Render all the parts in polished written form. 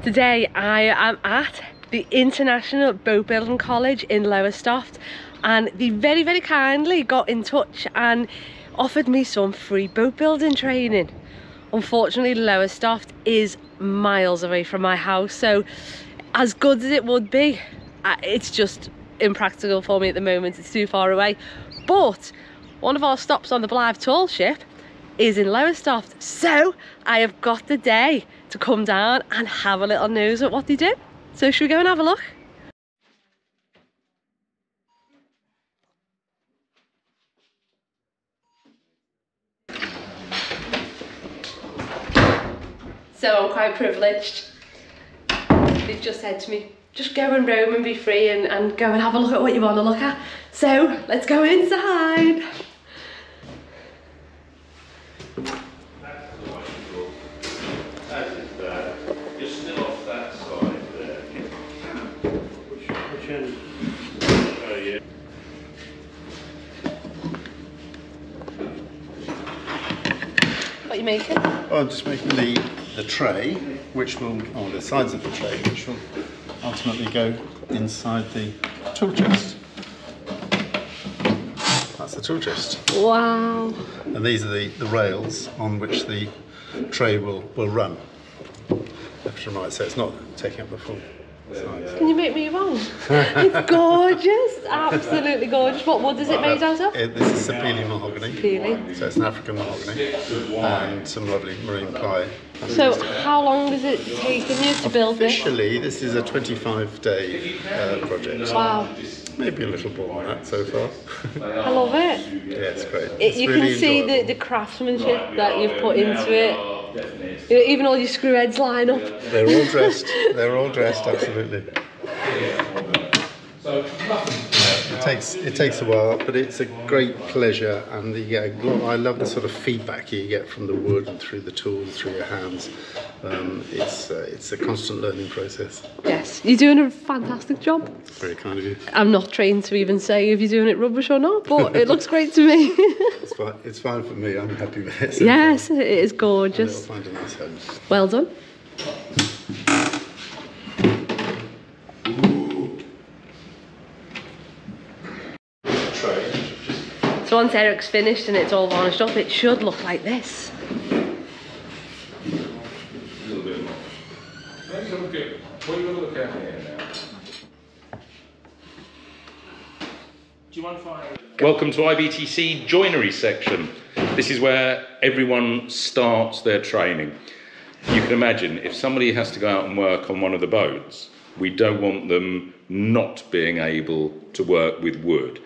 Today I am at the International Boat Building College in Lowestoft, and they very kindly got in touch and offered me some free boat building training. Unfortunately, Lowestoft is miles away from my house, so as good as it would be, it's just impractical for me at the moment. It's too far away. But one of our stops on the Blythe Tall ship is in Lowestoft, so I have got the day to come down and have a little nose at what they do. So should we go and have a look? So I'm quite privileged. They've just said to me, just go and roam and be free and go and have a look at what you want to look at. So let's go inside. You're still off that side there. Which end? Oh yeah. What are you making? Well, I'm just making the tray, which will, or the sides of the tray, which will ultimately go inside the tool chest. That's the tool chest. Wow. And these are the rails on which the tray will run. Left and right, so it's not taking up the full size. Can you make me one? It's gorgeous, absolutely gorgeous. What wood is it made out of? This is Sapele mahogany. Sapele. So it's an African mahogany and some lovely marine ply. So how long has it taken you to build this? Officially, this is a 25-day project. Wow. Maybe a little more than that so far. I love it. Yeah, it's great. You really can see enjoyable. the craftsmanship that you've put into it. You know, even all your screw heads line up. They're all dressed. They're all dressed, absolutely. It takes a while, but it's a great pleasure, and I love the sort of feedback you get from the wood and through the tools, through your hands. It's a constant learning process. Yes, you're doing a fantastic job. Very kind of you. I'm not trained to even say if you're doing it rubbish or not, but it looks great to me. It's fine for me. I'm happy with it. Yes, it is gorgeous. I'll find a nice home. Well done. So once Eric's finished and it's all varnished up, it should look like this. A little bit more. Let's look at what are you going to look at here now? Do you want to find? Welcome to IBTC Joinery section. This is where everyone starts their training. You can imagine if somebody has to go out and work on one of the boats, we don't want them not being able to work with wood.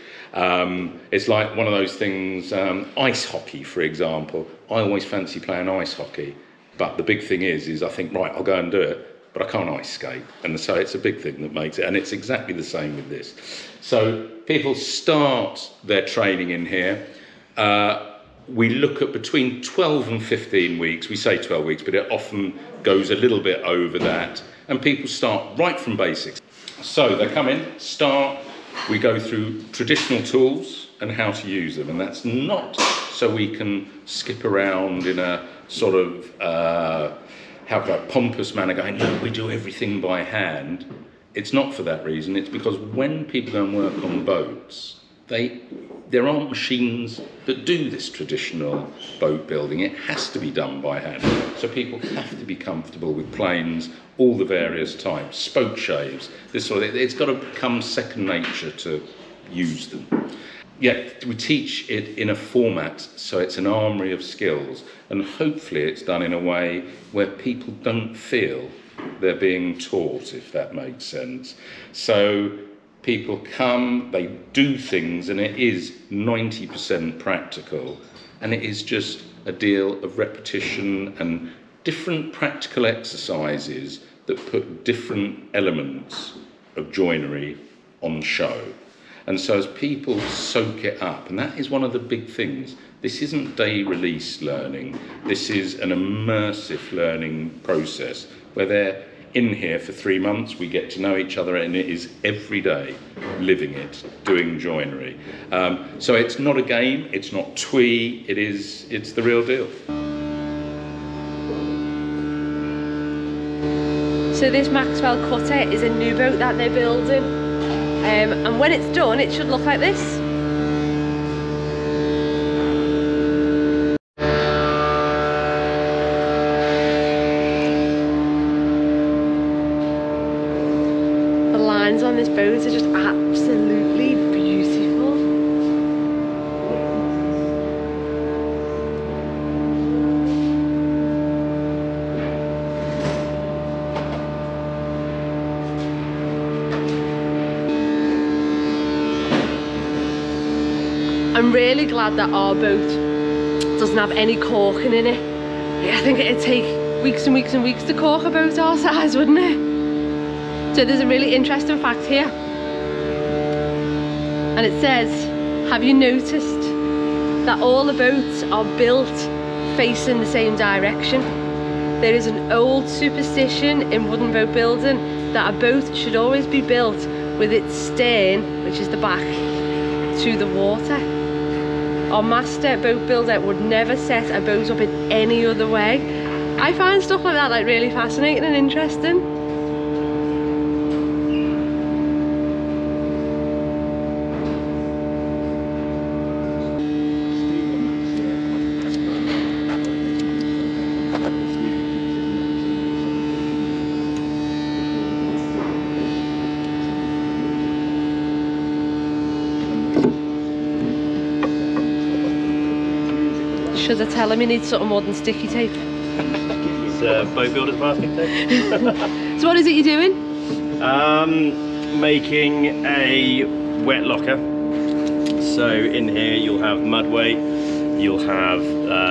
It's like one of those things, ice hockey, for example. I always fancy playing ice hockey, but the big thing is I think, right, I'll go and do it, but I can't ice skate. And so it's a big thing that makes it, and it's exactly the same with this. So people start their training in here. We look at between 12 and 15 weeks. We say 12 weeks, but it often goes a little bit over that. And people start right from basics. So they come in, start, we go through traditional tools and how to use them. And that's not so we can skip around in a sort of, pompous manner going, no, we do everything by hand. It's not for that reason. It's because when people go and work on boats, there aren't machines that do this traditional boat building. It has to be done by hand. So people have to be comfortable with planes, all the various types, spoke shaves, this sort of thing. It's got to become second nature to use them. Yet we teach it in a format so it's an armoury of skills, and hopefully it's done in a way where people don't feel they're being taught, if that makes sense. So people come, they do things, and it is 90% practical, and it is just a deal of repetition and different practical exercises that put different elements of joinery on show. And so as people soak it up, and that is one of the big things, this isn't day release learning, this is an immersive learning process where they're in here for 3 months, we get to know each other, and it is every day living it, doing joinery. So it's not a game, it's not twee, it's the real deal. So this Maxwell cutter is a new boat that they're building, and when it's done it should look like this. The lines on this boat are just absolutely beautiful. I'm really glad that our boat doesn't have any corking in it. I think it'd take weeks and weeks and weeks to cork a boat our size, wouldn't it? So there's a really interesting fact here. And it says, have you noticed that all the boats are built facing the same direction? There is an old superstition in wooden boat building that a boat should always be built with its stern, which is the back, to the water. Our master boat builder would never set a boat up in any other way. I find stuff like that like really fascinating and interesting. Should I tell him he needs something more than sticky tape? It's boat builder's masking tape. So what is it you're doing? Making a wet locker. So in here you'll have mud weight, you'll have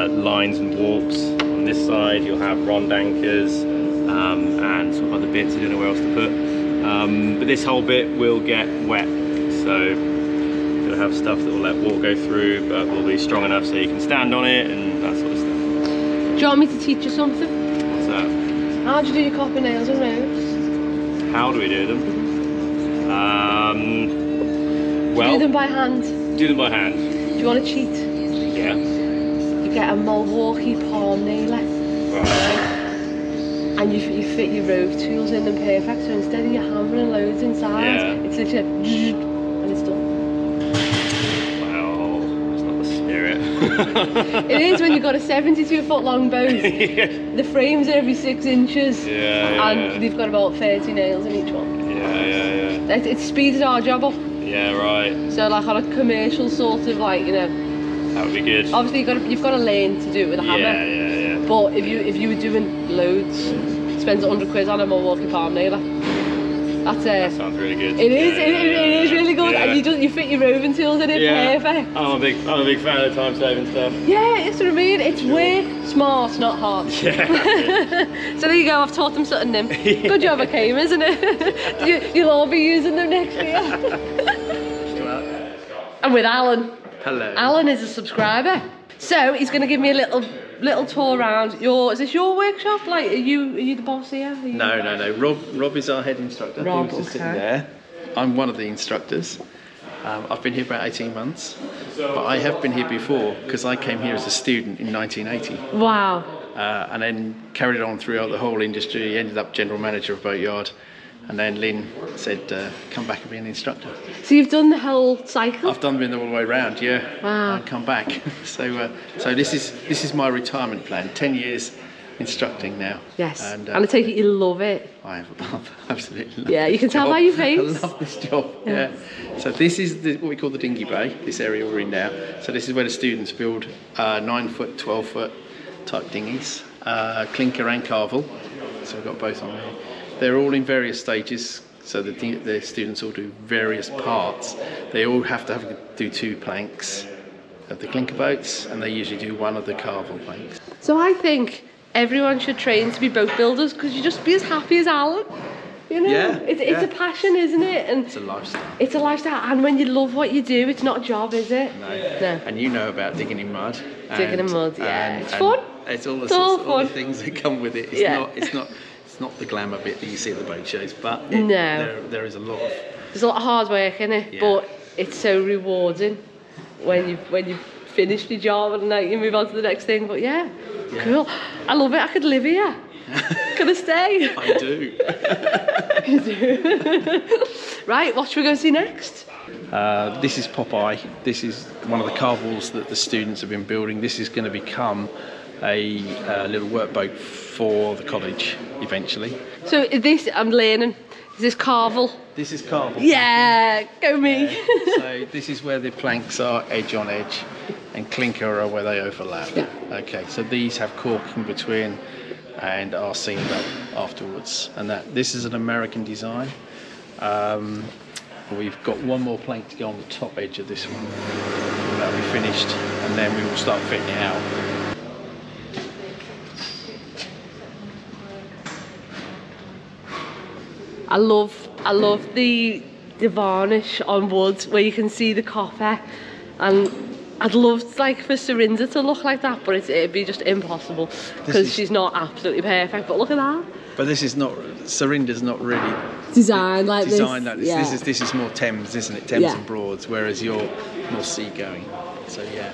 lines and warps. On this side you'll have rond anchors and some other bits. I don't know where else to put. But this whole bit will get wet. So you'll have stuff that will let water go through, but will be strong enough so you can stand on it and that sort of stuff. Do you want me to teach you something? What's that? How do you do your copper nails and rows? How do we do them? Well, do them by hand. Do them by hand. Do you want to cheat? Yeah. You get a Milwaukee palm nailer. Right. And you fit your rove tools in them perfect. So instead of you hammering loads inside, it's literally and it's done. It is when you've got a 72-foot long boat. Yeah. The frames are every 6 inches. And they've got about 30 nails in each one. Yeah. It speeds our job up. Yeah, right. So like on a commercial sort of like, you know. That would be good. Obviously you've got to learn to do it with a hammer. Yeah. But if you were doing loads, spend £100 on a Milwaukee palm nailer. That sounds really good. It is really good, Yeah. and you fit your roving tools in it perfect. I'm a big fan of time saving stuff. Yeah, it's what I mean. It's work smart, not hard. Yeah. So there you go. I've taught them something new. Good job I came, isn't it? You'll all be using them next year. I'm with Alan. Hello. Alan is a subscriber, so he's going to give me a little tour around. Is this your workshop? Like, are you the boss here? No. Rob is our head instructor. Rob, He was just sitting there. I'm one of the instructors. I've been here about 18 months, but I have been here before because I came here as a student in 1980. Wow. And then carried on throughout the whole industry. Ended up general manager of Boatyard, and then Lynn said, "Come back and be an instructor." So you've done the whole cycle? I've done it all the way around, yeah. Wow. And come back. So this is my retirement plan. 10 years instructing now. Yes. And I take it you love it. I absolutely love Yeah, you can tell by your face. I love this job. Yeah. So this is what we call the dinghy bay. This area we're in now. So this is where the students build 9-foot, 12-foot type dinghies, clinker and carvel. So we've got both on there. They're all in various stages. So the students all do various parts. They all have to do 2 planks of the clinker boats, and they usually do 1 of the carvel planks. So I think everyone should train to be boat builders because you just be as happy as Alan. You know, Yeah, it's a passion, isn't it? And it's a lifestyle. It's a lifestyle, and when you love what you do, it's not a job, is it? No. And you know about digging in mud. Digging in mud, yeah. It's and fun. It's all the all all the fun. things that come with it. It's not the glamour bit that you see at the boat shows, but there is a lot of. There's a lot of hard work in it, but it's so rewarding when you've finished your job and like you move on to the next thing. But yeah, cool. I love it. I could live here. Gonna stay? I do. You do. Right, what should we go see next? This is Popeye. This is one of the carvels that the students have been building. This is going to become a little workboat for the college eventually. So is this, I'm learning, is this carvel? This is carvel. Yeah, go me. So this is where the planks are edge on edge, and clinker are where they overlap. Yeah. Okay, so these have cork in between and are seamed up afterwards. And this is an American design. We've got one more plank to go on the top edge of this one. That'll be finished, and then we will start fitting it out. I love the varnish on wood where you can see the copper, and I'd love like for Serinda to look like that, but it'd be just impossible because she's not absolutely perfect. But look at that. But this is not, Serinda's not really Designed like this. Yeah. This is more Thames, isn't it? Thames Yeah. and Broads, whereas you're more seagoing. So yeah.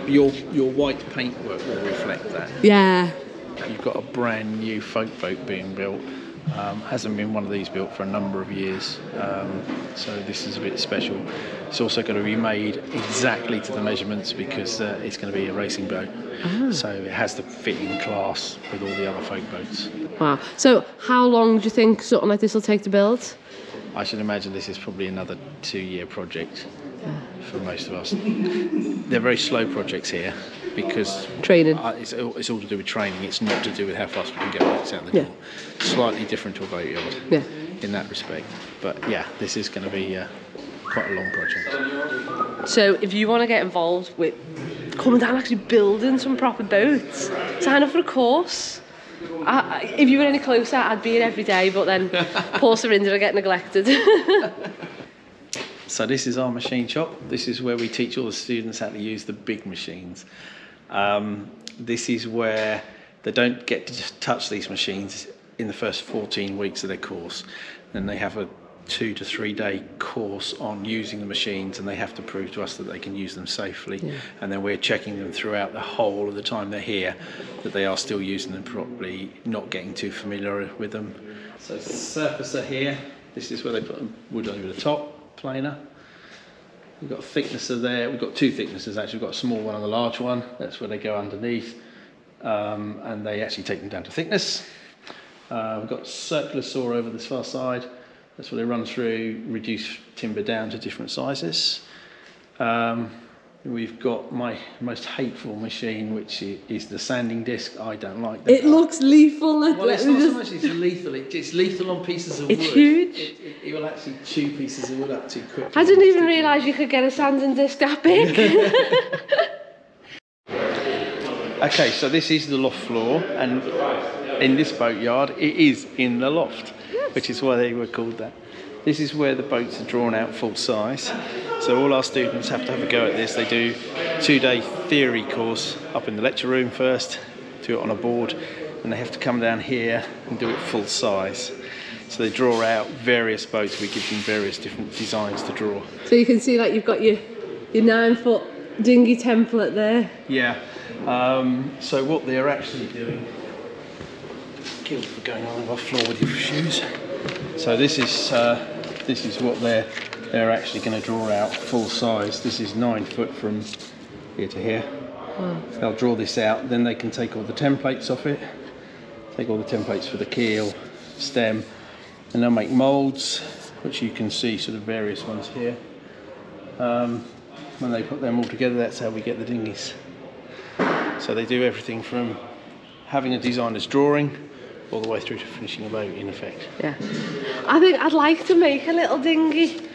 Your white paintwork will reflect that. Yeah. You've got a brand new folk boat being built. Hasn't been one of these built for a number of years, so this is a bit special. It's also going to be made exactly to the measurements because it's going to be a racing boat. So it has the fitting class with all the other folk boats. Wow. So how long do you think something like this will take to build? I should imagine this is probably another 2-year project for most of us. They're very slow projects here because Training. It's all to do with training. It's not to do with how fast we can get boats out the door. Slightly different to a boatyard in that respect. But yeah, this is going to be quite a long project. So if you want to get involved with coming down and actually building some proper boats, sign up for a course. If you were any closer, I'd be in every day, but then poor Serinda will get neglected. So this is our machine shop. This is where we teach all the students how to use the big machines. This is where they don't get to just touch these machines in the first 14 weeks of their course. Then they have a 2 to 3 day course on using the machines, and they have to prove to us that they can use them safely. And then we're checking them throughout the whole of the time they're here that they are still using them properly, not getting too familiar with them. So surfacer here, this is where they put wood over the top, planer. We've got a thicknesser there. We've got 2 thicknessers actually. We've got a small one and a large one. That's where they go underneath, and they actually take them down to thickness. We've got circular saw over this far side. That's where they run through, reduce timber down to different sizes. We've got my most hateful machine, which is the sanding disc. I don't like that. It looks lethal. Well, it's not so much it's lethal. It's lethal on pieces of wood. It's huge. It will actually chew pieces of wood up too quickly. I didn't even realise you could get a sanding disc that big. Okay, so this is the loft floor, and in this boatyard, it is in the loft, which is why they were called that. This is where the boats are drawn out full size. So all our students have to have a go at this. They do a 2-day theory course up in the lecture room first, do it on a board, and they have to come down here and do it full size. So they draw out various boats. We give them various different designs to draw. So you can see like you've got your 9-foot dinghy template there. Yeah. So what they're actually doing, killed for going on the floor with your shoes. So this is what they're actually going to draw out full size. This is 9 foot from here to here. Wow. They'll draw this out, then they can take all the templates off it, take all the templates for the keel, stem, and they'll make moulds, which you can see sort of various ones here. When they put them all together, that's how we get the dinghies. So they do everything from having a designer's drawing all the way through to finishing a boat, in effect. Yeah. I think I'd like to make a little dinghy.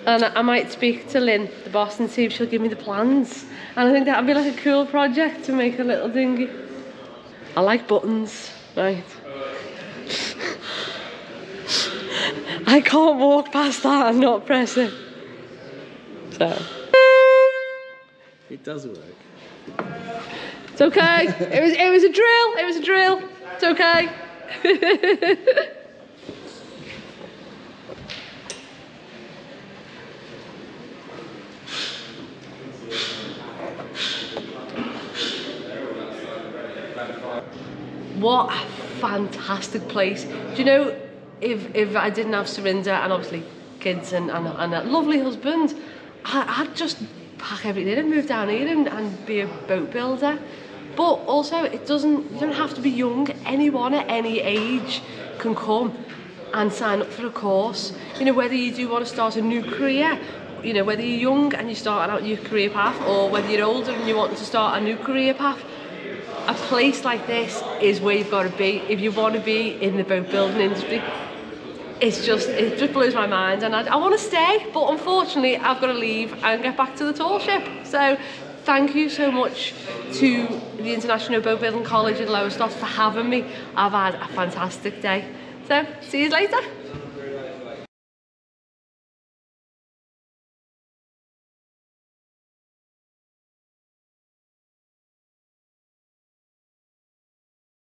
And I might speak to Lynn, the boss, and see if she'll give me the plans. And I think that'd be like a cool project to make a little dinghy. I like buttons, right? I can't walk past that and not press it. So. It does work. It's okay. It was a drill. It was a drill. It's okay. What a fantastic place. Do you know, if I didn't have Surinder and obviously kids and a lovely husband, I'd just pack everything in and move down here and be a boat builder. But also, you don't have to be young. Anyone at any age can come and sign up for a course. You know, whether you do want to start a new career, you know, whether you're young and you're starting out your career path, or whether you're older and you want to start a new career path, a place like this is where you've got to be if you want to be in the boat building industry. It just blows my mind, and I want to stay, but unfortunately I've got to leave and get back to the tall ship. So thank you so much to the International Boat Building College in Lowestoft for having me. I've had a fantastic day. So see you later.